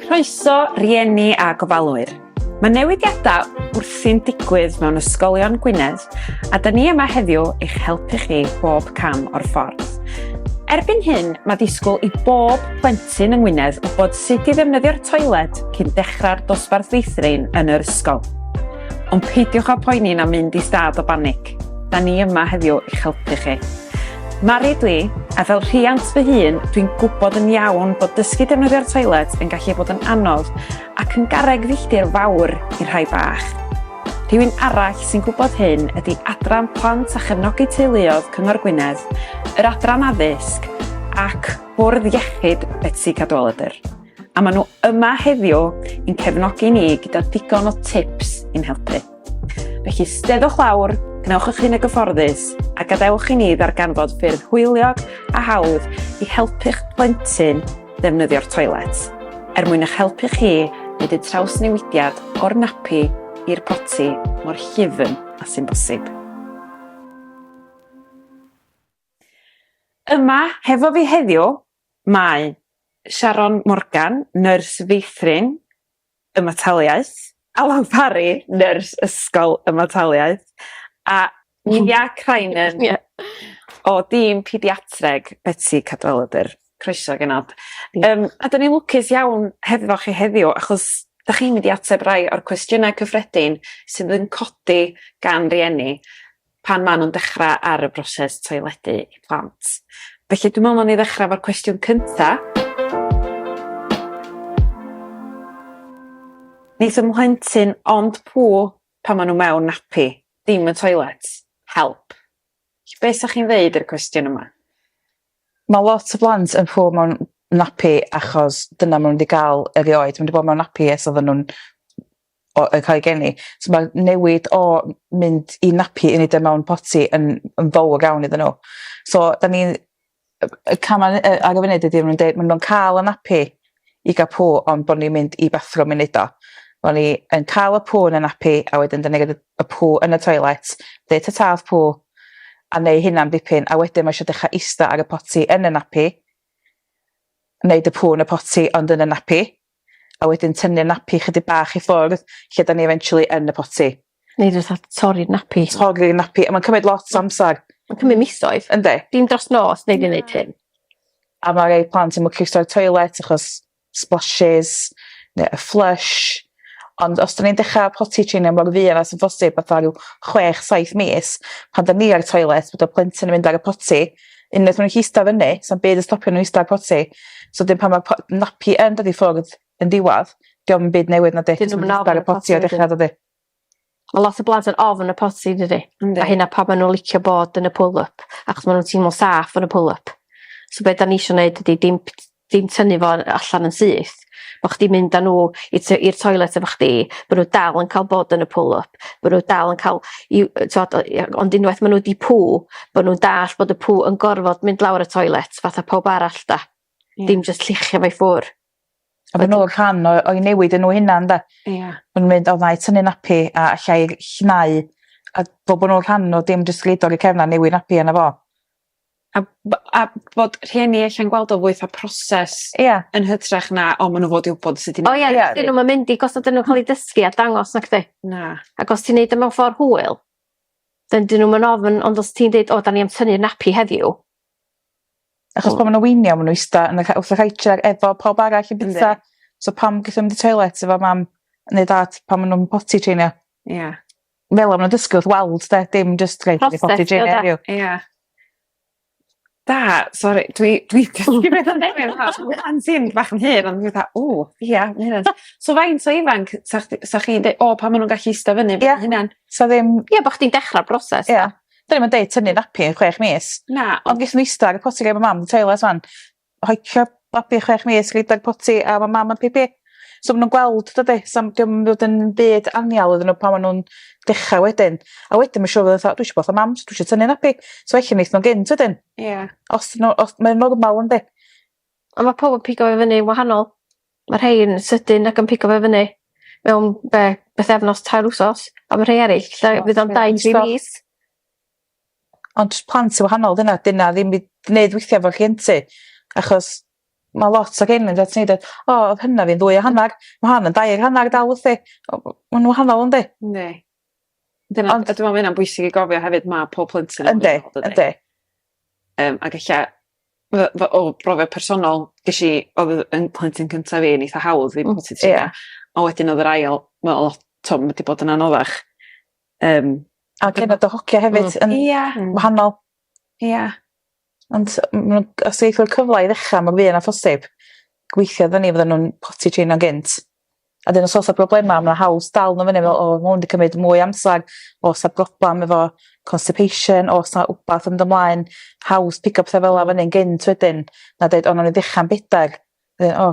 Croeso, rieni a gofalwyr. Mae newidiadau wrthi'n digwydd mewn ysgolion Gwynedd a da ni yma heddiw i'ch helpu chi bob cam o'r ffordd. Erbyn hyn, mae disgwyl i bob plentyn yng Ngwynedd wybod sut i ddefnyddio'r toiled cyn dechrau'r dosbarth feithrin yn yr ysgol. Ond peidiwch â poeni na mynd i stad o banig. Da ni yma heddiw i'ch helpu chi. Mari dwi, a fel rhiant fy hun, dwi'n gwybod yn iawn bod dysgu defnyddio'r toilet yn gallu bod yn anodd ac yn garreg filltir fawr i rhai bach. Rhywun arall sy'n gwybod hyn ydy Adran Plant a Chefnogi Teuluoedd Cyngor Gwynedd, yr Adran Addysg ac Bwrdd Iechyd Beti Cadwaladr. A maen nhw yma heddiw i'n cefnogi ni gyda digon o tips i'n helpu. Felly steddwch lawr, gwnewch eich hun y gyfforddus a gadewch i ni ddarganfod ffyrdd hwyliog a hawdd i helpu'ch plentyn ddefnyddio'r toilet, mwyn eich helpu chi wneud y trawsnewidiad o'r Napi i'r Poti mor llyfn a sy'n bosib. Yma hefo fi heddiw mae Sharon Morgan, nyrs feithrin ymataliaeth, a Lawfari, nyrs ysgol ymataliaeth, a Nifia Crainen o dîm pediatreg Beti Cadwaladr. Croeso Gwynedd. A da ni'n lwcus iawn hefo chi heddiw achos da chi'n mynd i ateb rai o'r cwestiynau cyffredin sydd yn codi gan rieni pan maen nhw'n dechrau ar y broses toiledu i plant. Felly dwi'n meddwl ni ddechrau fo'r cwestiwn cyntaf. Neith ymhlentyn ond pw pan maen nhw mewn napi, dim y toilet, help. Be sa'ch chi'n ddeud i'r cwestiwn yma? Mae lot o blant yn pw mewn napi achos dyna maen nhw wedi cael erioed. Maen nhw wedi bod mewn napi ers oedden nhw'n cael ei geni. So mae newid o mynd i napi i neud e mewn poti yn fawr iawn iddyn nhw. So da ni'n cam ar y funud ydy maen nhw'n cael y napi i gael pw ond bod ni'n mynd i bathroom i neud o. Bod ni yn cael y pw yn y napi a wedyn da ni'n gael y pw yn y toilet, deud y tath pw a neu hynna'n dipyn a wedyn mae eisiau dechrau ista ar y poti yn y napi, wneud y pw yn y poti ond yn y napi a wedyn tynnu'r napi chydig bach i ffwrdd lle da ni eventually yn y poti. Neud wrth torri'r napi. Torri'r napi, a mae'n cymryd lot o amser. Mae'n cymryd misoedd. Yndi. Dim dros nos neud i wneud hyn. A mae rei plant yn mwyn cystio'r toilet achos splashes, neu y flush. Ond os da ni'n dechrau poti training mor fuan as yn bosib fatha rhyw 6-7 mis, pan da ni ar y toilet, bod y plentyn yn mynd ar y poti, unwaith nhw'n hista fyny, sa'n byd yn stopio nhw hista ar poti. So dim pan mae'r napi yn dod i ffwrdd yn diwadd, diolch yn byd newydd na di. Dyn nhw'n mynd ar y poti a dechrau dod i. Mae lot o blant yn ofn y poti, dydy. A hynna pa maen nhw'n licio bod yn y pull-up, achos maen nhw'n teimlo saff yn y pull-up. So beth da ni eisiau gwneud ydy dim tynnu fo allan yn syth. Bo' chdi mynd â nhw i'r toilet efo chdi, bod nhw dal yn cael bod yn y pull-up, bod nhw dal yn cael, ond unwaith maen nhw di pw, bod nhw'n dall bod y pw yn gorfod mynd lawr y toilet, fatha pawb arall da. Dim just llichio fe ffwr. A bod nhw'n rhan o'i newid yn nhw hynna'n da. Bod nhw'n mynd, o ddau tynnu napi a allai llnau, a bod nhw'n rhan o dim just gleido'r i cefna newid napi yna fo. A bod rhieni allan gweld o fwyth a proses yn hytrach na, maen nhw fod i wybod sut i'n... dyn nhw'n mynd i, gos o dyn nhw'n cael ei dysgu a dangos na chdi. Na. Ac os ti'n neud y mewn ffordd hwyl, dyn nhw'n ofyn, ond os ti'n deud, da ni am tynnu'r napi heddiw. Achos pan maen nhw weinio, maen nhw ista wrth y rhaidsiar efo pawb arall i bytha. So pam gyda mynd i toilet efo mam neu dad pan maen nhw'n poti treinio. Ie. Fel am nhw'n dysgu wrth weld, dim just rhaid i poti treinio. Ie. Da, sori, dwi dysgu beth yn newid yn sy'n bach yn hyn, ond dwi'n dweud, So faint o ifanc, sa chi'n dweud, pa maen nhw'n gallu ista fyny, hynna'n? So ddim... Ie, bo' chdi'n dechrau'r broses. Ie, dyn nhw'n deud tynnu napi yn 6 mis. Na. Ond gysyn nhw ista ar y poti gael mae mam yn toilet fan, hoicio babi 6 mis, gleido'r poti a mae mam yn pipi. So maen nhw'n gweld, dydy, diolch bod yn byd anial iddyn nhw pan maen nhw'n dechrau wedyn. A wedyn mae'n siŵr dwi eisiau bod o mam, dwi eisiau tynnu napi. So eich wneud nhw'n gynt wedyn. Ie. Os mae'n normal yn di. A mae pob yn pigo fe fyny wahanol. Mae rhain sydyn ac yn pigo fe fyny mewn beth efnos 2 wsos. A mae rhai eraill, fydd o'n 2-3 mis. Ond plant y wahanol dyna ddim i wneud weithiau fo'r rhientu. Achos mae lot o gennym dweud ti'n dweud, oedd hynna fi'n 2 hannar, mae hwn yn 2 hannar dal wrthi. Mae nhw wahanol yndi? Yndi. Dyna, a dwi'n meddwl mae hynna'n bwysig i gofio hefyd mae pob plentyn Yndi. Ac eich o brofiad personol, oedd yn plentyn cyntaf fi yn eitha hawdd i poti trin. A wedyn oedd yr ail, mae lot o wedi bod yn anoddach. A genod o hogia hefyd yn wahanol. Ond os eithwyr cyfle i ddechrau mor fuan a phosib, gweithio dda ni fydden nhw'n poti trin o'n gynt. A dyn os oes o broblema, mae'n haws dal nhw fyny, mae hwn wedi cymryd mwy amser, os a broblem efo constipation, os a wbath yn ymlaen, haws pick up fel fyny yn gynt wedyn, na dweud, o'n nhw'n ddechrau'n 4,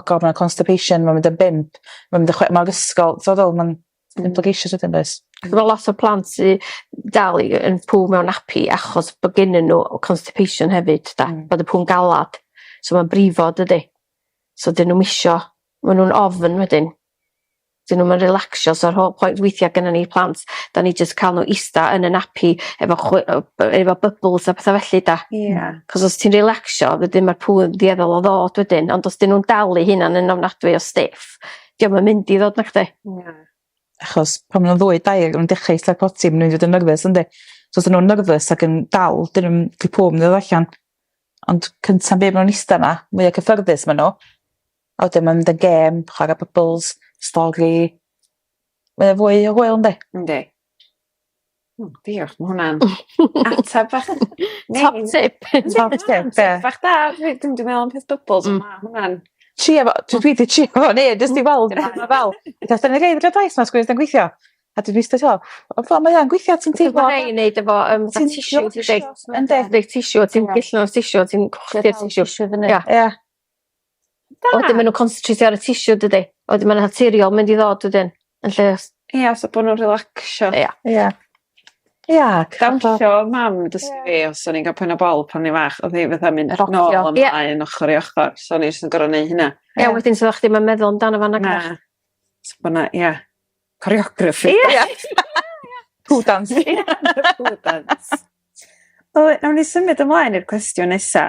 god, mae'n constipation, mae'n mynd yn 5, mae'n mynd yn 6, mae'n ysgol, so dweud, mae'n implications wedyn does. Mae lot o plant sy'n dal yn pŵ mewn napi achos bod gennyn nhw constipation hefyd, bod y pŵ'n galad. So mae'n brifo, dydy. So dyn nhw'n misio, maen nhw'n ofyn wedyn. Dyn nhw'n relaxio, so'r whole point weithiau gyda ni plant, da ni just cael nhw ista yn y napi efo bubbles a pethau felly da. Cos os ti'n relaxio, wedyn mae'r pŵ'n dieddol o ddod wedyn, ond os dyn nhw'n dalu hynna'n yn ofnadwy o stiff, diolch yn mynd i ddod na chdi. Achos pan maen nhw'n 2 yn dechrau eistedd poti, maen nhw'n dod yn nerfus, ynddi? So os nhw'n nerfus ac yn dal, dyn nhw'n cael pwm ddod allan. Ond cyntaf beth maen nhw'n eistedd yna, mwy o cyffyrddus maen nhw. A wedyn maen nhw'n mynd yn gêm, chwarae bubbles, stori. Mae'n fwy o hwyl, ynddi? Yndi. Diolch, mae hwnna'n atab bach. Top tip. Top tip, be? Bach da, dwi'n meddwl am peth bubbles, mae hwnna'n... Dwi wedi trio fo, jyst i weld yma fel. Dys da ni'n reid y dais ma'n sgwrs yn gweithio. A dwi'n eistedd o, mae'n gweithio, ti'n teimlo... Mae'n rhaid i wneud efo tissue, ti'n tissue, ti'n gillin o'r tissue, ti'n chwilio'r tissue. Oedden maen nhw'n concentrate ar y tissue, dydy. Oedden maen naturiol mynd i ddod wedyn. Yn lle... so bod nhw'n relaxio. Dawnsio mam dysgu fi, os o'n i'n cael pwynt o bol pan ni'n fach, oedd hi fatha mynd nôl ymlaen ochr i ochr, so o'n i'n just yn gorau neud hynna. Wedyn sydd o'ch ddim yn meddwl amdano fan agrach. So bod na, choreography. Pŵ dance. Pŵ dance. Nawn ni symud ymlaen i'r cwestiwn nesa.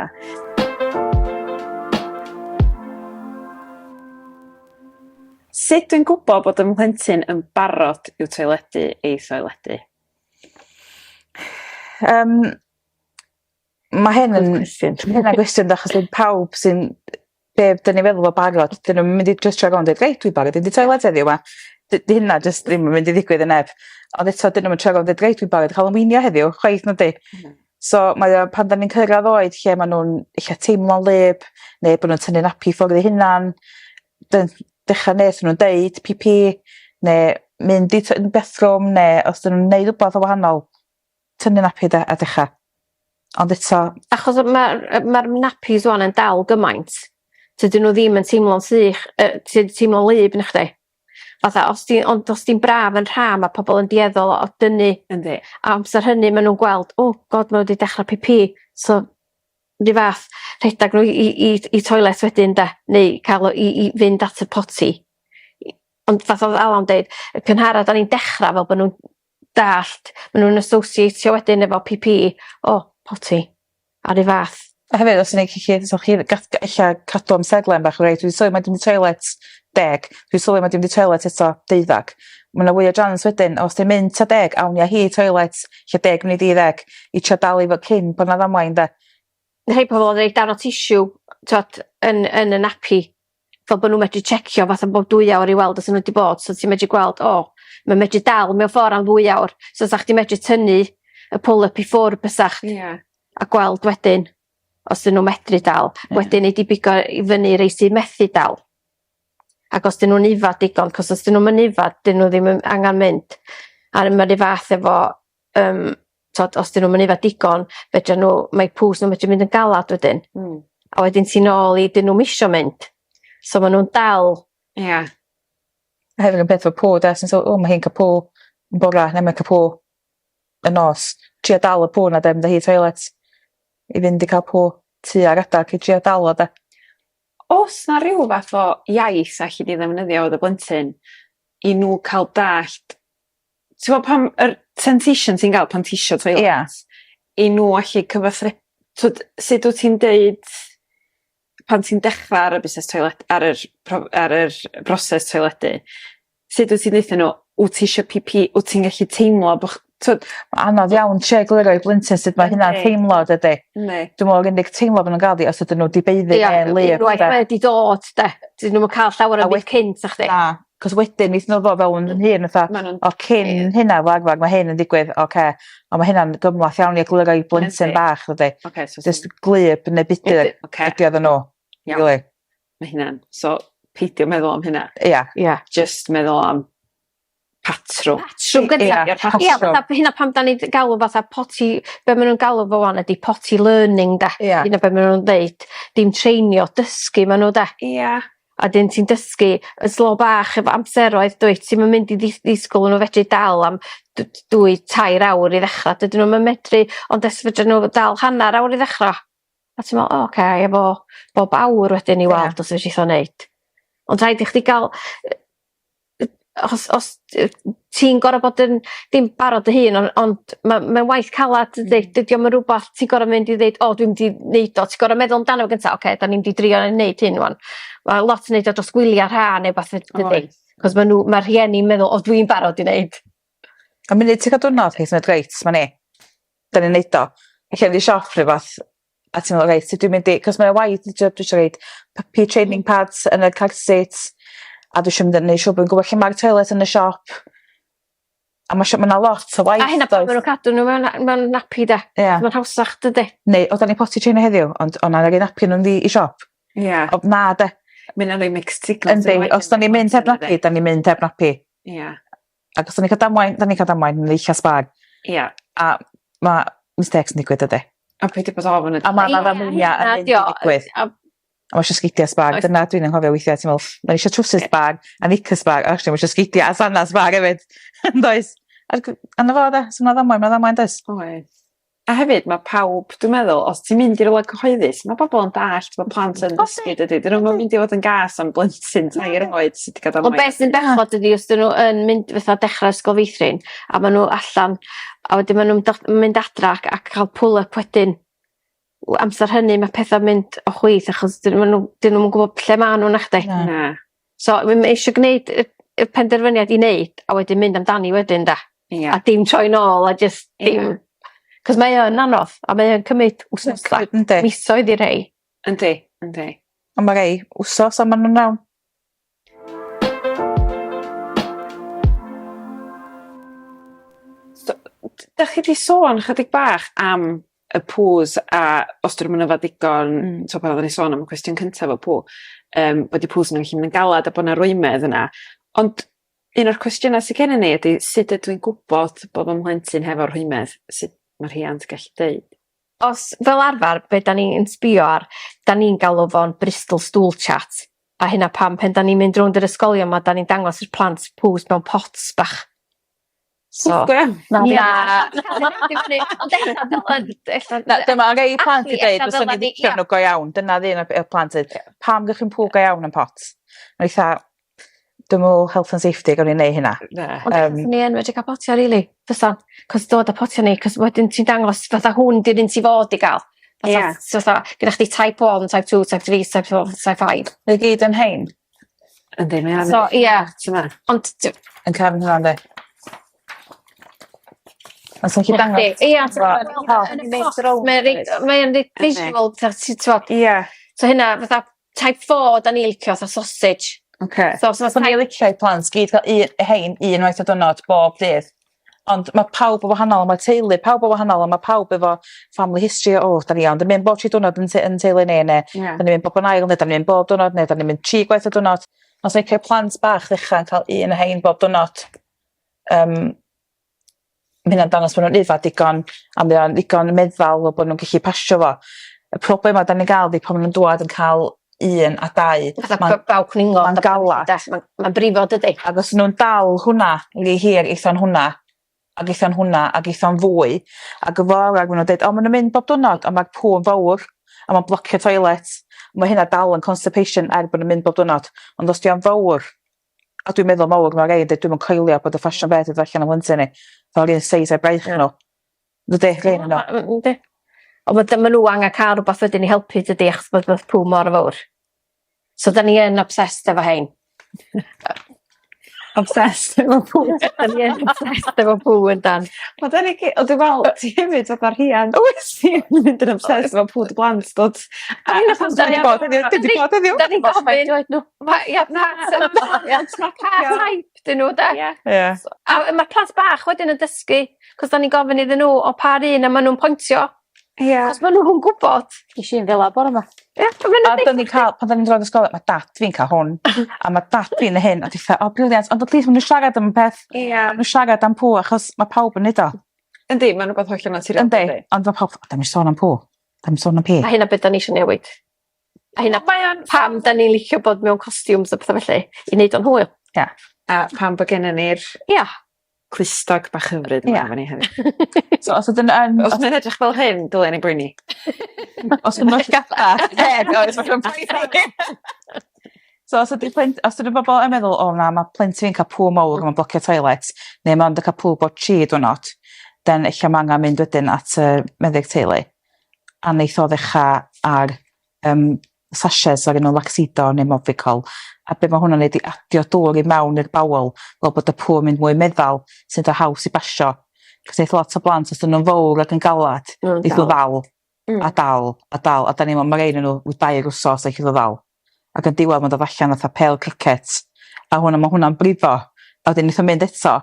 Sut dwi'n gwybod bod ym mhlentyn yn barod i'w toiledu ei thoiledu? Mae hyn yn gwestiwn achos dwi'n pawb sy'n beth dyn ni feddwl o barod, dyn nhw'n mynd i just troi rownd a dweud, reit, dwi'n barod, dwi'n di toilet heddiw yma. Di hynna just ddim yn mynd i ddigwydd yn neb. Ond eto, dyn nhw'n troi rownd a dweud, reit, dwi'n barod, cael ymweinio heddiw, chwaith na di. So, pan da ni'n cyrraedd oed lle maen nhw'n eich teimlo'n lib, neu bod nhw'n tynnu napi ffwrdd i hynna'n, dechrau nes nhw'n deud, pipi, neu mynd i bathroom, neu os dyn nhw'n neud rhywbeth o wahanol, tynnu napi a dechrau. Ond eto... Achos mae'r napis wan yn dal gymaint. Dydyn nhw ddim yn teimlo'n sych, teimlo'n lyb yn chdi. Fatha, os di'n braf yn rha, mae pobl yn dieddol o dynnu. A amser hynny, maen nhw'n gweld, god, maen nhw wedi dechrau pipi. So, di fath, rhedag nhw i toilet wedyn, da, neu cael i fynd at y poti. Ond fath oedd Alan dweud, y cynharad, da ni'n dechrau fel bod nhw'n dallt, maen nhw'n associatio wedyn efo pipi, poti, ar ei fath. A hefyd, os yna chi eich cadw am seglen bach, reit, dwi'n sylwi mae dim di toilet 10, dwi'n sylwi mae dim di toilet eto 12. Mae yna fwy o jans wedyn, os dwi'n mynd ta 10, awn ia hi toilet, lle 10 munud i 10, i trio dal i fod cyn bod na ddamwain, da. Rhai pobl yn rhaid dan o tissue, yn y napi, fel bod nhw'n medru checio fath am bob 2 awr i weld os nhw wedi bod, so ti'n medru gweld, mae'n medru dal mewn ffordd am 2 awr, so sa'ch ti'n medru tynnu y pull-up i ffwrdd bysach, a gweld wedyn, os dyn nhw'n medru dal, wedyn ei di bigo i fyny rei sy'n methu dal. Ac os dyn nhw'n ifad digon, cos os dyn nhw'n ifad, dyn nhw ddim angen mynd. A mae'r fath efo, os dyn nhw'n ifad digon, mae pws nhw'n medru mynd yn galad wedyn. A wedyn ti'n ôl i dyn nhw'n misio mynd. So maen nhw'n dal. A hefyd yn beth o pô, sy'n sôn, mae hi'n cael pô yn bora, neu mae'n cael pô y nos. Tria dal y pô na dem, da hi toilet. I fynd i cael pô tu ar adag i tria dal o da. Os na rhyw fath o iaith allu di ddefnyddio oedd y blentyn i nhw cael dallt, ti'n gwybod pam yr sensation ti'n cael pan tisio toilet, i nhw allu cyfathrebu, sut wyt ti'n deud pan ti'n dechrau ar y busnes toilet, ar yr broses toiledu, sut wyt ti'n ddeithio nhw, wyt ti eisiau pipi, wyt ti'n gallu teimlo bod... Anodd iawn, egluro i blentyn sut mae hynna'n teimlo, dydy. Dwi'n meddwl unig teimlo bod nhw'n gael di os ydyn nhw di beiddi neu'n lir. Unwaith wedi dod, de. Dyn nhw'n cael llawer o beth cynt, a'ch di. Na, cos wedyn eith nhw ddod fel yn hyn, o cyn hynna fag, mae hyn yn digwydd, oce, ond mae hynna'n gymlaeth iawn i egluro i blentyn bach, dydy. Just glyb neu bydyr ydi oedd nhw. Mae hynna'n, so peidio meddwl am hynna. Ia. Just meddwl am patrwm. Fatha hynna pam da ni galw fatha poti, be maen nhw'n galw fo wan ydi poti learning, da. Hynna be maen nhw'n dweud, dim treinio, dysgu maen nhw, da. A dyn ti'n dysgu, yn slo bach efo amseroedd, dweud, ti'n mynd i ddisgwyl nhw fedru dal am 2-3 awr i ddechrau. Dydyn nhw'n medru, ond fedru nhw dal hanner awr i ddechrau. A ti'n meddwl, oce, efo bob awr wedyn i weld os ydych chi'n neud. Ond rhaid i chdi gael... Os ti'n gorau bod yn dim barod dy hun, ond mae'n waith calad, dydy o'n rhywbeth ti'n gorau mynd i ddeud, dwi'n mynd i wneud o, ti'n gorau meddwl amdano gyntaf, oce, da ni'n mynd i drio yn wneud hyn wan. Mae lot yn wneud o dros gwyliau rha neu beth dydy. Cos mae'r rhieni'n meddwl, dwi'n barod i wneud. A munud ti'n cael diwrnod, hei, sy'n meddwl, reit, mae ni, da ni'n wneud o. Ac yn di siop rhywbeth, a ti'n meddwl, reit, dwi'n mynd i, cos mae'n waith, dwi'n eisiau reid, puppy training pads yn y car seats, a dwi'n siŵr mynd yn siŵr bod yn gwybod lle mae'r toilet yn y siop. A mae yna lot o waith. A hynna pan maen nhw'n cadw nhw mewn napi, da. Mae'n hawsach, dydy. Neu, o da ni poti trainer heddiw, ond o'na rhaid napi nhw'n i siop. O, na, de. Mae'n rhoi mixed signals. Yndi, os da ni'n mynd heb napi, da ni'n mynd heb napi. Ac os da ni'n cael damwain, da ni'n cael damwain yn eich asbag. A mae mistakes yn digwydd, ydy. A pwy di bod ofyn ydy. A mae ddamwnia yn mynd i digwydd. A mae eisiau sgidiau sbag, dyna dwi'n anghofio weithiau, ti'n meddwl, da ni eisiau trwsus bag, a nicas bag, a actually mae eisiau sgidiau a sanas bag hefyd, does. Anna fo, da, sy'n mae ddamwain, does. A hefyd, mae pawb, dwi'n meddwl, os ti'n mynd i'r olau cyhoeddus, mae bobl yn dallt, mae plant yn dysgu, dydy. Dyn nhw'n mynd i fod yn gas am blentyn, tair oed sydd wedi cael damwain. Ond beth sy'n bechod ydy, os dyn nhw yn mynd fatha dechrau ysgol feithrin, a maen nhw allan, a wedyn maen nhw'n mynd adra a cael pull-up wedyn. Amser hynny mae pethau mynd o chwith achos dyn nhw'n gwybod lle maen nhw'n eich di. So mae eisiau gwneud y penderfyniad i wneud a wedyn mynd amdani wedyn, da. A dim troi nôl a just dim. Cos mae yn anodd a mae yn cymryd wsnosa, misoedd i rei. Yndi. Ond mae rei wsos a maen nhw'n nawn. Da chi di sôn chydig bach am y pŵs a os dwi'n mynd efo digon, so pan oedden ni sôn am y cwestiwn cyntaf o pŵ, bod i pŵs yn gallu mynd yn galad a bod yna rwymedd yna. Ond un o'r cwestiynau sydd gen i ni ydy sut ydw i'n gwybod bod yn mhlentyn hefo rwymedd? Sut mae'r rhiant gallu dweud? Os fel arfer, be da ni'n sbio ar, da ni'n galw fo'n Bristol Stool Chat. A hynna pam, pen da ni'n mynd rownd yr ysgolion ma, da ni'n dangos i'r plant pŵs mewn pots bach. So, dyma rei plant i dweud, os o'n i ddicio nhw go iawn, dyna ddyn o'r plant i dweud, pam gych chi'n pŵ go iawn yn pot? Mae'n eitha, dwi'n meddwl health and safety gawn ni'n neud hynna. Ond eithaf ni yn medru cael potio, rili, fysan, cos dod â potio ni, cos wedyn ti'n dangos fatha hwn di'r un ti fod i gael. Fatha, gyda chdi type 1, type 2, type 3, type 4, type 5. Neu gyd yn hein? Yndi, mae'n so, ond... Yn cefn hynna, yndi? Ond sy'n chi dangos? Mae'n visual, so hynna, fatha type 4 da ni licio, fatha sausage. So ni licio i plant, gyd cael hein, unwaith o dynod, bob dydd. Ond mae pawb o wahanol, mae teulu pawb o wahanol, mae pawb efo family history, da ni ond, da ni'n bob 3 dwrnod yn teulu ni, da ni'n mynd bob yn ail, da ni'n mynd bob dwrnod, da ni'n mynd 3 gwaith o dwrnod. Os ni'n cael plant bach ddechrau yn cael un hein bob dwrnod, mae hynna'n dangos bod nhw'n ifad digon, a mae o'n digon meddal o bod nhw'n gallu pasio fo. Y problem da ni'n gael di pan nhw'n dod yn cael 1 a 2. Bawc ningo. Mae'n galad. Mae'n brifo dydy. Ac os nhw'n dal hwnna, li hir, eithon hwnna, ac eithon hwnna, ac eithon fwy, ac y fawr ac maen nhw'n dweud, maen nhw'n mynd bob dwrnod, a mae'r pŵ'n fawr, a mae'n blocio toilet. Mae hynna dal yn constipation bod nhw'n mynd bob dwrnod. Ond os di'n fawr, a dwi'n meddwl mawr, mae'n rhaid, dwi'n coelio bod y ffasiwn beth ydw allan o flentyn ni. Fel un seis a'i braich nhw. Dydy, rhaid nhw. Ond mae nhw angen cael rhywbeth wedyn i helpu dydy, achos bod pŵ mor fawr. So, da ni yn obsessed efo hein. Obsessed efo pŵ. Da ni yn obsessed efo pŵ yn dan. O, dwi'n meddwl, ti hefyd oedd ar hian. Oes ti'n mynd yn obsessed efo pŵ dy blant, dod. Da ni'n gofyn. Ia, mae type dyn nhw, da. A mae plant bach wedyn yn dysgu, cos da ni'n gofyn iddyn nhw o par un a maen nhw'n pointio. Cos maen nhw'n gwybod. Is i'n fel a bore yma. A da ni'n cael, pan da ni'n droed ysgol, mae dat fi'n cael hwn, a mae dat fi'n hyn, a dwi'n o, briliant, ond at least maen nhw'n siarad am peth, maen nhw'n siarad am pŵ, achos mae pawb yn nid o. Yndi, mae'n rhywbeth holl naturiol. Yndi, ond mae pawb, da ni'n sôn am pŵ, da ni'n sôn am pi. A hynna beth da ni eisiau newid. A hynna pam da ni'n licio bod mewn costiwms a pethau felly, i wneud o'n hwyl. A pam bod gennym ni'r clustog bach hyfryd yma efo ni hefyd. So, os ydyn yn... Os mae'n edrych fel hyn, dylen ni brynu. Os ydyn nhw'n gada. So, os ydyn bobl yn meddwl, o na, mae plentyn fi'n cael pŵ mawr, mae'n blocio toilet, neu mae'n ond yn cael pŵ bod chi dwrnod, den eich am angen mynd wedyn at meddyg teulu. A neith o ddechrau ar sachets ar un o laxido neu mobicol. A be mae hwnna'n neud i adio dŵr i mewn i'r bawl, fel bod y pŵr yn mynd mwy meddal, sy'n dda haws i basio. Cos eith lot o blant, os dyn nhw'n fawr ac yn galad, eith nhw ddal, a dal, a dal, a da ni'n mae ein nhw wyth 2 wsos eich nhw ddal. Ac yn diwedd mae'n dod allan fatha pel cricket, a mae hwnna'n brifo, a wedyn eith o'n mynd eto,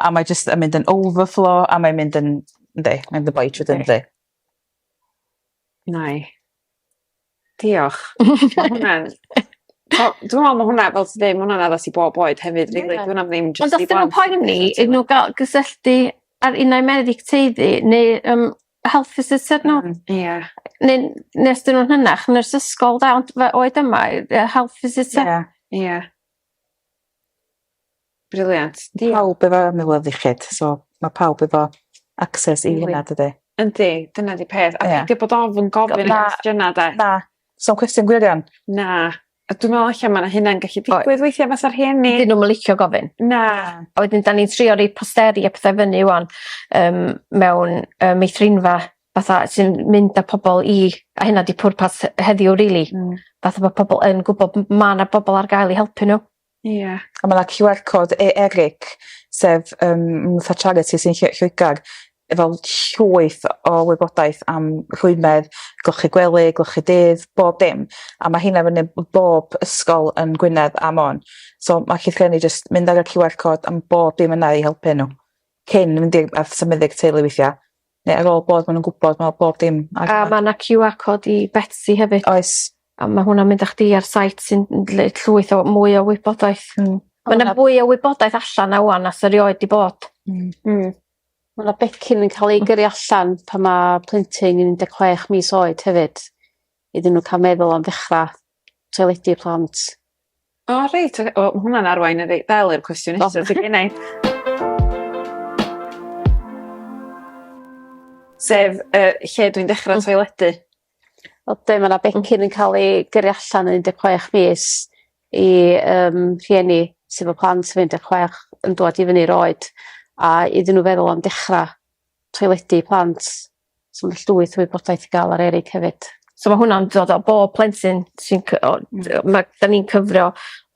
a mae jyst yn mynd yn overflow, a mae'n mynd yn, ynddi, mae'n mynd yn boi trwy ynddi. Nai. Diolch. Mae hwnna'n... Dwi'n meddwl mae hwnna, fel ti dweud, mae hwnna'n addas i bob oed hefyd. Dwi'n meddwl ddim just i blant. Ond os dyn nhw'n poeni, ydyn nhw gael gysylltu ar unau meddyg teiddi, neu health visitor nhw? Neu os dyn nhw'n hynach, nyrs ysgol da, ond oed yma, health visitor? Ie. Briliant. Pawb efo ymwyledd iechyd, so mae pawb efo access i hynna, dydy. Yndi, dyna di peth. A dwi'n bod ofyn gofyn cwestiynau, da? Na, so'n cwestiwn gwirion. Na. A dwi'n meddwl allan mae'n hynna'n gallu digwydd weithiau fasa'r rhieni. Dyn nhw'n licio gofyn. Na. A wedyn, da ni'n trio rei posteri a pethau fyny wan mewn meithrinfa fatha sy'n mynd â pobl i, a hynna di pwrpas heddiw, really. Fatha bod pobl yn gwybod mae yna bobl ar gael i helpu nhw. Ie. A mae yna QR code Eric, sef fatha charity sy'n Lloegr, fel llwyth o wybodaeth am rhywun, glwchu gwely, glwchu dydd, bob dim. A mae hynna fyny bob ysgol yn Gwynedd a Mon. So mae llythreni jyst mynd ar y QR code am bob dim yna i helpu nhw. Cyn mynd i'r symuddig teulu weithiau. Neu ar ôl bod maen nhw'n gwybod mae bob dim. A mae yna QR code i Betsy hefyd. Oes. A mae hwnna'n mynd â chdi ar site sy'n llwyth o mwy o wybodaeth. Mae yna fwy o wybodaeth allan na wan as erioed di bod. Mae yna becyn yn cael ei gyrru allan pan mae plentyn yn 16 mis oed hefyd. Iddyn nhw cael meddwl am ddechrau toiledu plant. O, reit. O, hwnna'n arwain yn reit ddel i'r cwestiwn nesaf. Sef, lle dwi'n dechrau toiledu? Mae yna becyn yn cael ei gyrru allan yn 16 mis i rhieni sydd o plant yn 16 yn dod i fyny'r oed. A iddyn nhw feddwl am dechrau toiledu plant. So mae llwyth o wybodaeth i gael ar Eric hefyd. So mae hwnna'n dod o bob plentyn da ni'n cyfro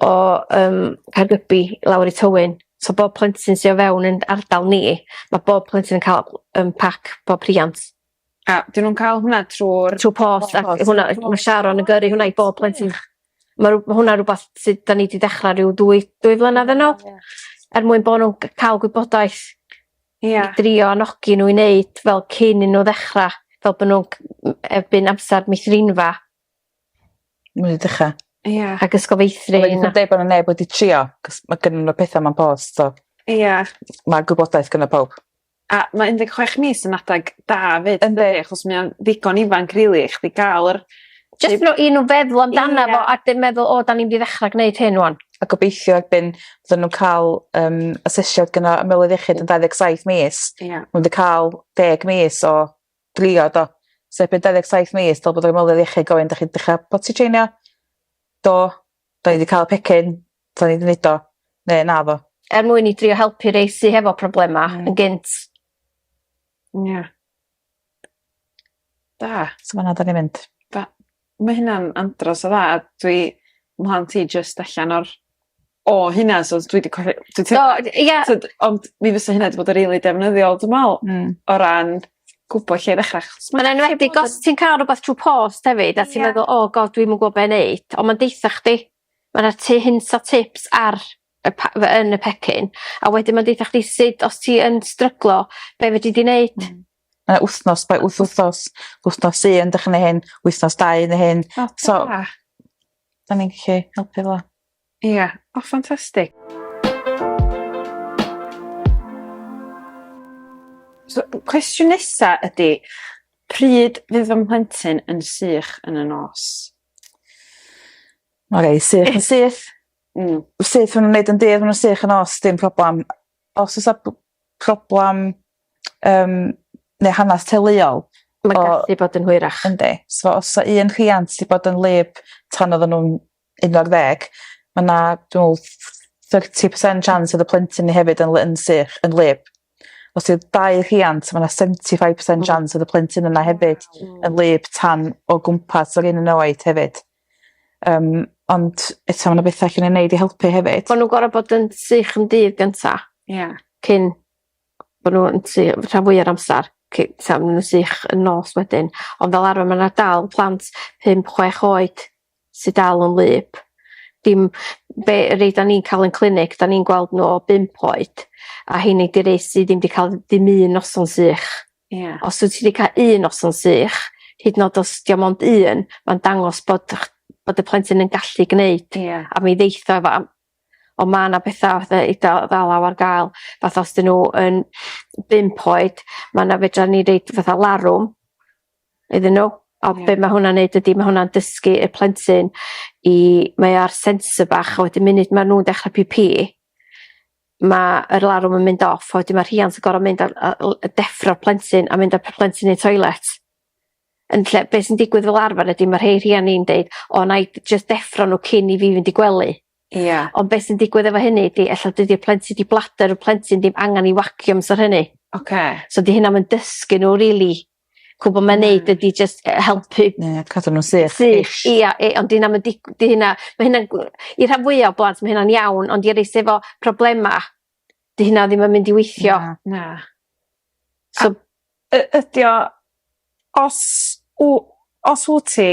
o Caergybi lawr i Tywyn. So bob plentyn sy'n o fewn yn ardal ni, mae bob plentyn yn cael pac bob rhiant. A dyn nhw'n cael hwnna trwy post. Mae Sharon yn gyrru hwnna i bob plentyn. Mae hwnna rhywbeth sydd da ni wedi dechrau rhyw 2 flynedd yn ôl. Er mwyn bod nhw'n cael gwybodaeth i drio anogi nhw i wneud fel cyn i nhw ddechrau, fel bod nhw'n erbyn amser meithrinfa. Mwyn i ddechrau. Ac ysgolfeithri. Mae'n dweud bod nhw'n neb wedi trio, cos mae gynnu nhw pethau ma'n post, so mae'r gwybodaeth gyda pob. A mae 16 mis yn adag da fyd, achos mae'n ddigon ifanc rili, chdi gael yr... Just i nhw feddwl amdana fo, a dim meddwl, o, da ni'n mynd i ddechrau gwneud hyn wan. A gobeithio erbyn fydden nhw'n cael asesiad gyda ymwelydd iechyd yn 27 mis. Nhw'n wedi cael 10 mis o drio do. So erbyn 27 mis, dal bod yr ymwelydd iechyd gofyn, da chi'n dechrau poti treinio? Do. Da ni wedi cael pecyn, da ni wedi wneud o. Neu na fo. Er mwyn i drio helpu rei sydd hefo problema yn gynt. Da. So fan'na da ni'n mynd. Mae hynna'n andros o dda. Mhlant i just allan o hynna, so dwi wedi colli... Ond mi fysa hynna wedi bod yn rili defnyddiol, dwi'n meddwl, o ran gwybod lle ddechrau. Mae'n enwedig, os ti'n cael rhywbeth trwy post hefyd, a ti'n meddwl, god, dwi'n mwyn gwybod be'n neud, ond mae'n deitha chdi, mae'n hints o tips yn y pecyn, a wedyn mae'n deitha chdi sut, os ti yn stryglo, be fyddi di wneud. Mae'n wythnos, wythnos 1 dechrau neu hyn, wythnos 2 neu hyn. So, da ni'n gallu helpu fel. Ia, ffantastig. So, cwestiwn nesa ydy, pryd fydd fy mhlentyn yn sych yn y nos? Sych yn syth. Syth fy'n wneud yn dydd, fy'n sych yn nos, dim problem. Os oes problem neu hanes teuluol. Mae'n gallu bod yn hwyrach. Yndi. So, os o un rhiant wedi bod yn lib tan oedden nhw'n 11, mae yna, dwi'n meddwl, 30% chance oedd y plentyn ni hefyd yn sych, yn lib. Os yw 2 rhiant, mae yna 75% chance oedd y plentyn yna hefyd yn lib tan o gwmpas o'r un yn oed hefyd. Ond eto mae yna bethau allan i wneud i helpu hefyd. Bod nhw'n gorau bod yn sych yn dydd gyntaf. Cyn bod nhw'n sych, rhan fwy ar amser. Tam nhw'n sych yn nos wedyn. Ond fel arfer mae yna dal plant 5-6 oed sydd dal yn lib. Dim rei da ni'n cael yn clinig, da ni'n gweld nhw o 5 oed, a hynny di rei sydd ddim wedi cael dim un noson sych. Os wyt ti wedi cael un noson sych, hyd yn oed os diom ond un, mae'n dangos bod y plentyn yn gallu gwneud. A mi ddeitha efo, o mae yna bethau i ddalaw ar gael, fath os dyn nhw yn 5 oed, mae yna fedra ni reid fatha larwm iddyn nhw. O be mae hwnna'n neud ydy, mae hwnna'n dysgu y plentyn mae ar sensor bach, a wedyn munud mae nhw'n dechrau pipi, mae'r larwm yn mynd off, a wedyn mae'r rhiant yn gorau mynd a deffro'r plentyn a mynd â'r plentyn i'r toilet. Yn lle, beth sy'n digwydd fel arfer ydy, mae'r rhai rhian ni'n deud, na i just deffro nhw cyn i fi fynd i gwely. Ond beth sy'n digwydd efo hynny ydy, ella dydy'r plentyn di blader, y plentyn dim angen i waciwm sy'r hynny. So di hynna mynd dysgu nhw, really. Cwbl mae'n neud ydy just helpu. Cadw nhw'n sych. Ond di hynna, i rhan fwyaf o blant, mae hynna'n iawn, ond i reis efo problema, di hynna ddim yn mynd i weithio. Ydy o, os wyt ti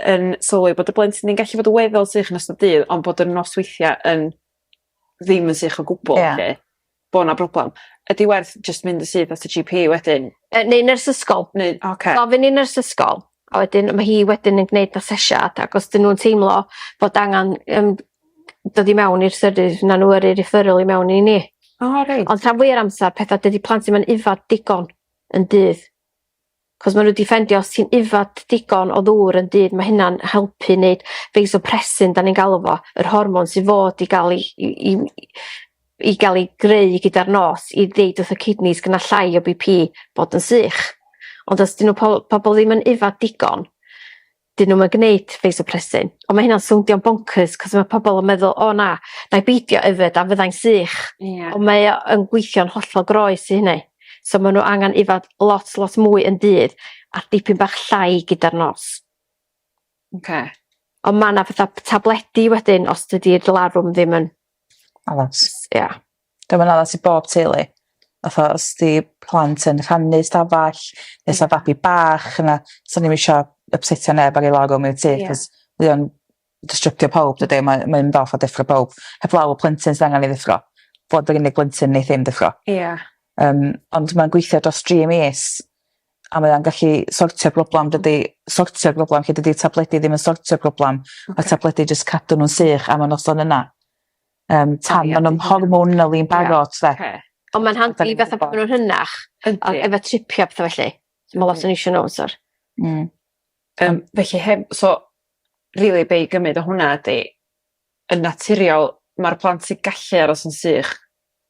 yn sylwi bod y blentyn ni'n gallu fod y weddol sych yn ystod dydd, ond bod y nosweithiau yn ddim yn sych o gwbl, bod yna broblem. Ydy werth just mynd y sydd at y GP wedyn? Neu nyrs ysgol. Gofyn i nyrs ysgol. A wedyn mae hi wedyn yn gwneud asesiad. Ac os dyn nhw'n teimlo bod angen dod i mewn i'r syrdydd, na nhw yr referral i mewn i ni. Ond rhan fwy'r amser, pethau dydy plant ddim yn ifad digon yn dydd. Cos maen nhw wedi ffendio, os ti'n ifad digon o ddŵr yn dydd, mae hynna'n helpu wneud vasopressin, da ni'n galw fo, yr hormon sydd fod i gael i gael ei greu gyda'r nos, i ddeud wrth y kidneys gyda llai o BP bod yn sych. Ond os dyn nhw pobl ddim yn ifad digon, dyn nhw'n gwneud vasopressin. Ond mae hynna'n soundio'n bonkers, cos mae pobl yn meddwl, na i beidio yfed a fyddai'n sych. Ond mae yn gweithio'n hollol groes i hynny. So mae nhw angen ifad lot mwy yn dydd, a dipyn bach llai gyda'r nos. Ond mae yna fatha tabledi wedyn, os dydy'r larwm ddim yn addas. Dyma'n addas i bob teulu. Os di plant yn rhannu stafall, neu sa babi bach, yna, so ni'n isio upsetio neb ar ei larwm i'r tŷ, cos Dïon distrybtio pawb, dydy, mae'n mynd off a deffro pawb. Heblaw o plentyn sydd angen i ddeffro. Fod yr unig plentyn neu ddim deffro. Ond mae'n gweithio dros 3 mis, a mae'n gallu sortio'r broblem, lle dydy tabledi ddim yn sortio'r broblem, a tabledi jyst cadw nhw'n sych am y noson yna. Tan maen nhw'n hormonal i'n barod. Ond mae'n handi i fatha bod nhw'n hynach, efo tripio pethau felly. Mae lot yn eisiau nhw, sir. Felly, so, rili be i gymryd o hwnna ydy, yn naturiol, mae'r plant sy'n gallu aros yn sych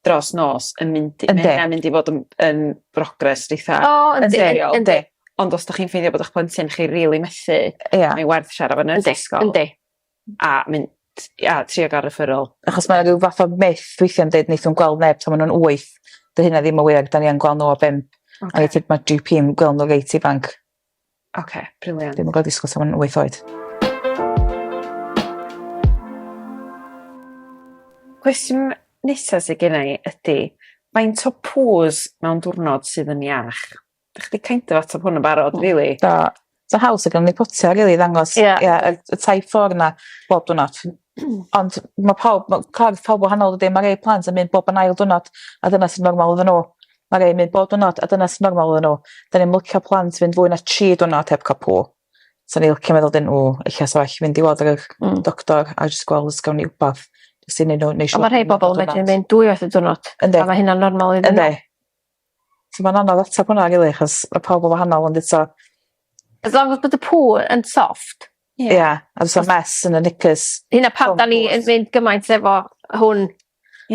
dros nos yn mynd i fod yn progres eitha naturiol. Ond os da chi'n ffeindio bod eich plentyn chi rili methu, mae'n werth siarad fan yn ysgol. A mynd, trio gael referral. Achos mae rhyw fath o myth weithio'n dweud wnaethon gweld neb tan maen nhw'n 8. Dy hynna ddim o wir, da ni yn gweld nhw o 5. A weithio mae GP yn gweld nhw reit ifanc. Oce, briliant. Dwi'n gwybod disgwyl sa'n 8 oed. Cwestiwn nesaf sydd gen i ydy, faint o pŵs mewn diwrnod sydd yn iach? Dych chi kind of ateb hwn yn barod, really? So haws y gan ni potio, really, ddangos y taip ffordd yna bob diwrnod. Ond mae corff pawb wahanol dydy, mae rei plant yn mynd bob yn ail diwrnod, a dyna sy'n normal iddyn nhw. Mae rei yn mynd bob diwrnod, a dyna sy'n normal iddyn nhw. Da ni'n licio plant fynd fwy na 3 diwrnod heb cael pŵ. So ni'n licio meddwl dyn nhw, eich sa well fynd i weld yr doctor, a jyst gweld os gawn ni wbath. Ond mae rhai bobl yn mynd 2 waith y diwrnod, a mae hynna'n normal iddyn nhw. So mae'n anodd atab hwnna, rili, achos mae pawb o wahanol ond eto. As long as bod y pŵ yn soft. Ie, a dwi'n mes yn y knickers. Hynna pam da ni yn mynd gymaint efo hwn.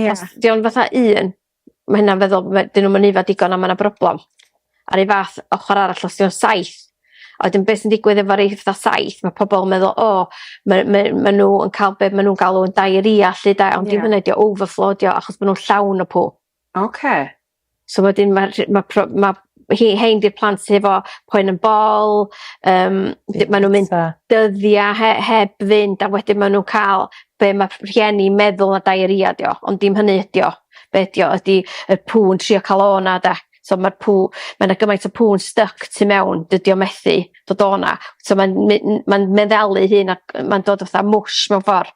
Os di o'n fatha 1, mae hynna'n feddwl, dyn nhw'n ifad digon a mae'n broblem. Ar ei fath, ochr arall, os di o'n 7. A wedyn beth sy'n digwydd efo rei fatha 7, mae pobl yn meddwl, mae nhw yn cael be maen nhw'n galw yn diarrhea, ond dim hynny di o overflow, achos maen nhw'n llawn o pŵ. Oce. So wedyn mae hein di'r plant sydd efo poen yn bol, maen nhw'n mynd dyddiau heb fynd, a wedyn maen nhw'n cael be mae rhieni meddwl na diarrhea dio, ond dim hynny ydi o. Be dio ydi y pŵ'n trio cael o na, de. So mae'n gymaint o pŵ'n stuck tu mewn, dydi o methu dod o'na. So mae'n meddalu hyn, a mae'n dod fatha mwsh mewn ffordd.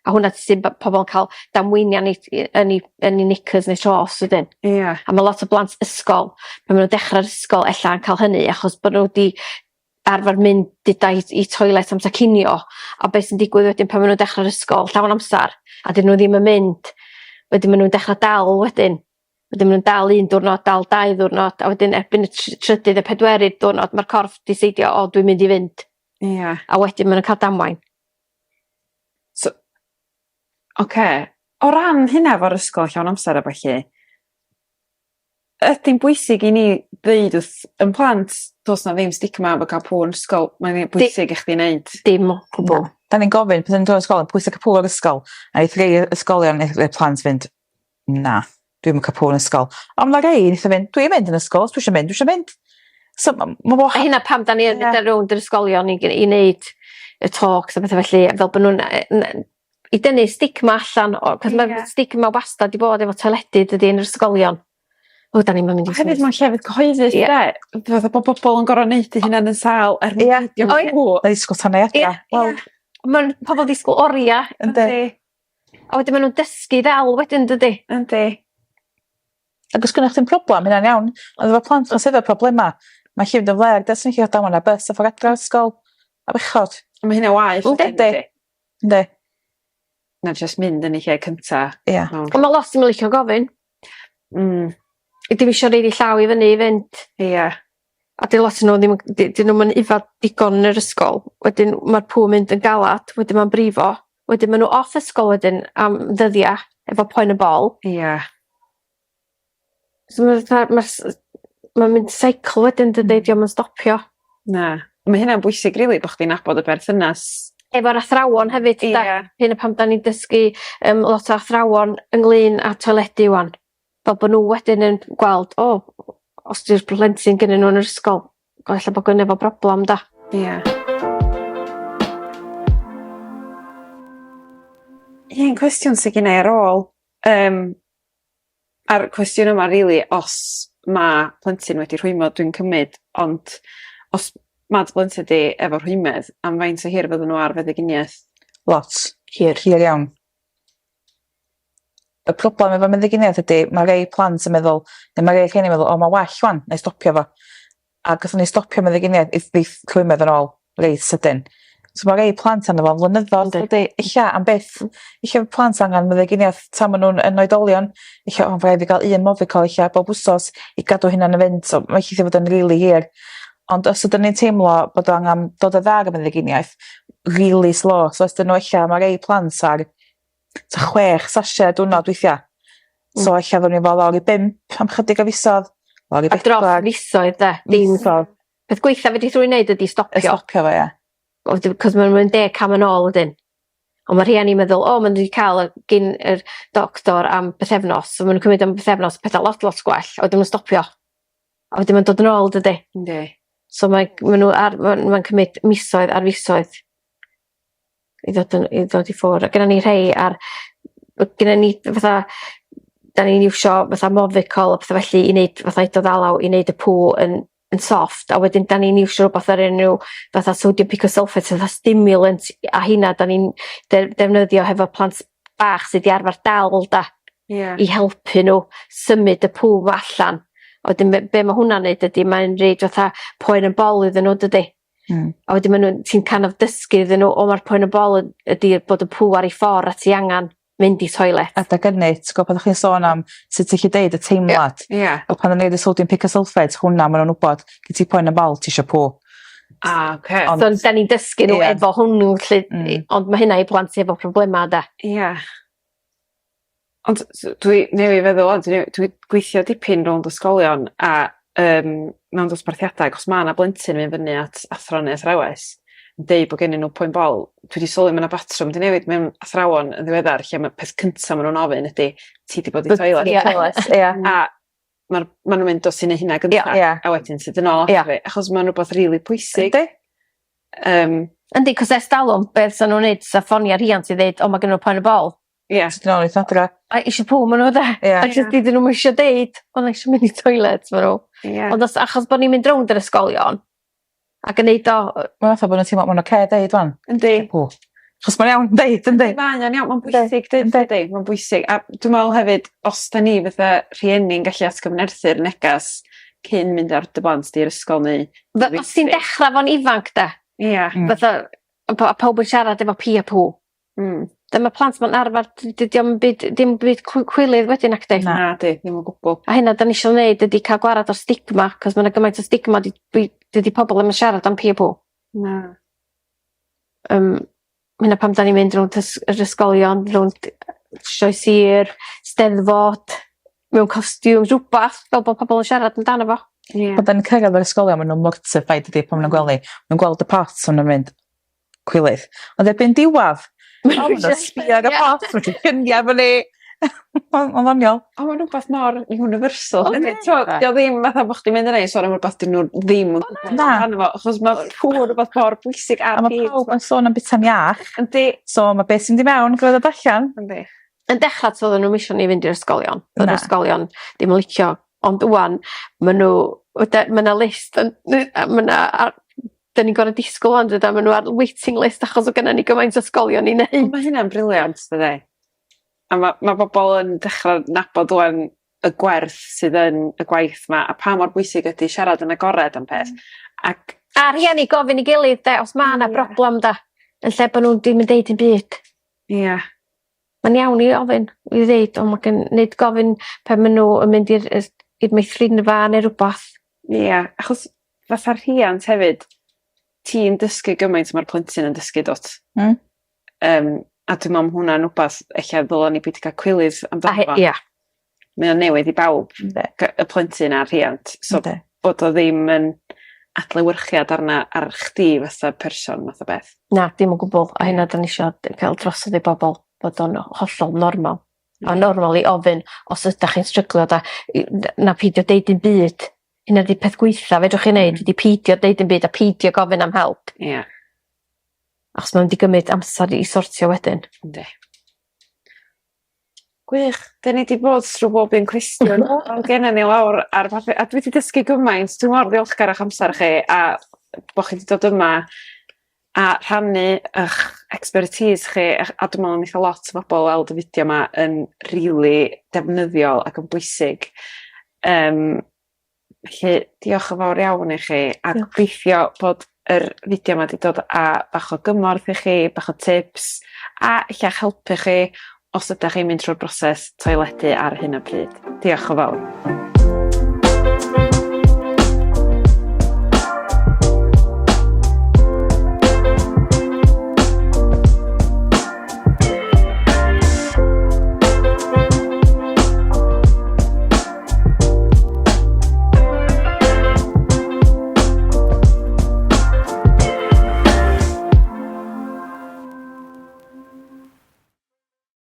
A hwnna sy'n pobl yn cael damweiniau yn ei knickers neu tros wedyn. A mae lot o blant ysgol, pan maen nhw'n dechrau'r ysgol ella yn cael hynny, achos bod nhw wedi arfer mynd dyda i toilet amser cinio, a beth sy'n digwydd wedyn pan maen nhw'n dechrau'r ysgol, llawn amser, a dyn nhw ddim yn mynd, wedyn maen nhw'n dechrau dal wedyn maen nhw'n dal 1 diwrnod, dal 2 diwrnod, a wedyn erbyn y 3 y 4 diwrnod, mae'r corff di seidio, dwi'n mynd i fynd. A wedyn maen nhw'n cael damwain. Oce, o ran hynna fo'r ysgol llawn amser a falle, ydy'n bwysig i ni ddeud wrth yn plant, dos na ddim stigma efo cael pŵ yn ysgol, mae'n bwysig i chdi wneud? Dim o gwbl. Da ni'n gofyn, pan ni'n dod ysgol, yn pwysig cael pŵ o'r ysgol, a eith rei ysgolion i'r plant fynd, na, dwi'n cael pŵ yn ysgol. Ond mae rei, neith fynd, dwi'n mynd yn ysgol, dwi eisiau mynd. So, a hynna pam da ni yn rownd yr ysgolion i wneud y talks a bethau felly, fel bod nhw'n i dynnu stigma allan, cos mae'r stigma wastad i bod efo toiledu dydy yn yr ysgolion. Da ni'n mynd i sgwrs. Hefyd mae'n llefydd cyhoeddus, de. Fydda bod bobl yn gorau neud i hynna'n yn sal er mwyn peidio pŵ. Na ddisgwyl taneiadra. Mae'n pobl disgwyl oria. A wedyn maen nhw'n dysgu ddal wedyn, dydy. Yndi. Ac os gynnwch chi'n problem, hynna'n iawn. Ond efo plant yn sydd o'r problema, mae llyfr dy fler, des yn chi o dawn a bus a ffordd adra ysgol. A bechod. Mae hynna waith. Yndi. Na just mynd yn ei lle cynta. Ond mae lot yn licio gofyn. Dim eisiau reid i llaw i fyny i fynd. A di lot yn nhw dyn nhw'n ifad digon yn yr ysgol. Wedyn mae'r pŵ mynd yn galad, wedyn mae'n brifo. Wedyn maen nhw off ysgol wedyn am ddyddiau efo poen y bol. So mae'n mynd seicl wedyn dydy, diolch yn stopio. Na. Mae hynna'n bwysig rili bod chdi'n nabod y berthynas. Efo'r athrawon hefyd, hyn y pam da ni'n dysgu lot o athrawon ynglyn â toiledu wan. Fel bod nhw wedyn yn gweld, os di'r plentyn gyda nhw yn yr ysgol, gwella bod gynnu efo broblem, da. Un cwestiwn sydd gen i ar ôl, a'r cwestiwn yma rili, os mae plentyn wedi rhwymo, dwi'n cymryd, ond os mae plentyn di efo rhwymedd, am faint o hir fydden nhw ar feddyginiaeth? Lot. Hir iawn. Y problem efo meddyginiaeth ydy, mae rei plant yn meddwl, neu mae rei rhieni yn meddwl, mae well wan, neu stopio fo. A gyda ni stopio meddyginiaeth, ddeith rhwymedd yn ôl, reit sydyn. So mae rei plant yn efo flynyddoedd, ydy, eich am byth. Eich plant angen meddyginiaeth tan maen nhw'n yn oedolion. Eich o'n rhaid i gael un mofical, eich bob wsos i gadw hynna'n y fynd. So mae eich fod yn rili hir. Ond os ydyn ni'n teimlo bod o angen dod y ddar y meddyginiaeth, really slow. So os ydyn nhw eich mae rei plant ar 6 sasiau diwrnod weithiau. So eich fod ni'n fod lawr i 5 am chydig o fisoedd. Lawr i 4. A dros fisoedd, de. Peth gweitha fe di rwy'n neud ydi stopio. Stopio fo, Cos mae'n 10 cam yn ôl ydyn. Ond mae rhieni meddwl, mae'n wedi cael gyn yr doctor am bythefnos. So mae'n cymryd am bythefnos pethau lot gwell. A wedyn mae'n stopio. A wedyn mae'n dod yn ôl, dydy. So mae'n cymryd misoedd ar fisoedd i ddod i ffwrdd. A gyda ni rhai gyda ni fatha, da ni'n iwsio fatha mofical a fatha felly i wneud fatha i dod alaw i wneud y pŵ yn soft, a wedyn da ni'n iwsio rhywbeth ar enw fatha sodium picosulfate, fatha stimulant, a hynna da ni'n defnyddio hefo plant bach sydd i arfer dal da, i helpu nhw symud y pŵ allan. A wedyn be mae hwnna'n neud ydy, mae'n reid fatha poen yn bol iddyn nhw, dydy. A wedyn ti'n kind of dysgu iddyn nhw, o mae'r poen yn bol ydy bod y pŵ ar ei ffordd a ti angen mynd i toilet. A da gynnydd, ti'n gwybod pan ydych chi'n sôn am sut ti'n chi deud y teimlad. O pan ydych chi'n neud y sodium picosulfate, hwnna maen nhw'n wybod, gyd ti poen yn bol, ti eisiau pw. So da ni'n dysgu nhw efo hwnnw, ond mae hynna i blant efo problema da. Ond dwi newydd feddwl, dwi gweithio dipyn rownd ysgolion a mewn dosbarthiadau, os mae yna blentyn yn mynd fyny at athro neu athrawes, yn deud bod gennyn nhw poen bol, dwi wedi sylwi mewn batrwm, di newid mewn athrawon yn ddiweddar, lle mae peth cyntaf maen nhw'n ofyn ydy, ti di bod i toilet. A maen nhw'n mynd os i'n hynna gyntaf, a wedyn sydd yn ôl atri, achos maen nhw'n rhywbeth rili pwysig. Yndi, cos estalwm, beth sy'n nhw'n neud, sa ffonia rhiant i ddeud, o mae gen nhw poen y bol. Sydd yn ôl i thadra. A eisiau pŵ maen nhw da. A dydyn nhw'n eisiau deud, o na eisiau mynd i toilet maen nhw. Ond achos bod ni'n mynd rownd yr ysgolion, ac yn neud o... Mae'n fatha bod nhw'n teimlo, mae'n oce deud wan. Yndi. Achos mae'n iawn deud, yndi. Mae'n iawn, mae'n bwysig, yndi. Mae'n bwysig. A dwi'n meddwl hefyd, os da ni fatha rhieni'n gallu atgyfnerthu'r negas cyn mynd ar dy blant di'r ysgol neu... Os ti'n dechrau fo'n ifanc da. Fatha, pawb yn siarad efo pi a pŵ. Dyma plant mae'n arfer, dim byd cwylydd wedyn ac dweud. Na, ddim o gwbl. A hynna, da ni eisiau gwneud ydy cael gwarad o'r stigma, cos mae'n gymaint o stigma, dydy pobl ddim yn siarad am pi a pŵ. Na. Hynna pam da ni'n mynd rownd yr ysgolion, rownd sioe sir, steddfod, mewn costiwm, rhywbeth, fel bod pobl yn siarad amdano fo. Pan da ni'n cyrraedd o'r ysgolion, maen nhw'n mortified ydy pan maen nhw'n gweld ni. Maen gweld y pot, so maen mynd cwylydd. Ond erbyn diwadd, maen nhw'n sbio ar y pot, maen nhw'n cynnia fyny. Mae'n ddoniol. O, mae'n rhywbeth mor universal. Dio ddim fatha bod chdi'n mynd yn ei, sôn am rhywbeth dyn nhw ddim yn gwybod amdano fo, achos mae pŵr rhywbeth mor bwysig ar hyd. A mae pawb yn sôn am bita'n iach. Yndi. So mae beth sy'n di mewn, gwrdd o allan. Yndi. Yn dechrau to oedden nhw'n misio ni fynd i'r ysgolion. Oedden nhw'r ysgolion ddim yn licio. Ond wan, mae yna list, da ni'n gorau disgwyl ond ydyn maen nhw ar waiting list achos o gynna ni gymaint o ysgolion i neud. Mae hynna'n briliant, dydy. A mae bobl yn dechrau nabod o'n y gwerth sydd yn y gwaith yma, a pa mor bwysig ydy siarad yn agored am peth. A rhieni gofyn i gilydd, os mae yna broblem da, yn lle bod nhw ddim yn deud yn byd. Mae'n iawn i ofyn, i ddeud, ond mae'n gwneud gofyn pan maen nhw yn mynd i'r meithrinfa neu rhywbeth. Achos fatha'r rhiant hefyd, ti'n dysgu gymaint mae'r plentyn yn dysgu dot. A dwi'n meddwl hwnna'n wbath eich ddylen ni byd i gael cwylydd amdano fo. Mae'n newydd i bawb, y plentyn a'r rhiant. So bod o ddim yn adlewyrchiad arna ar chdi fatha person, fatha beth. Na, dim o gwbl. A hynna da ni eisiau cael drosodd i bobl bod o'n hollol normal. A normal i ofyn os ydych chi'n stryglo da. Na peidio deud yn byd. Hynna di peth gweitha fedrwch chi'n neud. Di peidio deud yn byd a peidio gofyn am help. Achos mae'n di gymryd amser i sortio wedyn. Yndi. Gwych. Da ni di bod trwy bob un cwestiwn. Ond gennym ni lawr ar papur. A dwi wedi dysgu gymaint. Dwi'n mor ddiolchgar o'ch amser chi. A bod chi wedi dod yma a rhannu eich expertise chi. A dwi'n meddwl neitha lot o bobl weld y fideo yma yn rili defnyddiol ac yn bwysig. Felly, diolch yn fawr iawn i chi. A gobeithio bod yr fideo yma wedi dod a bach o gymorth i chi, bach o tips, a eich helpu chi os ydych chi'n mynd trwy'r broses toiledu ar hyn o bryd. Diolch yn fawr.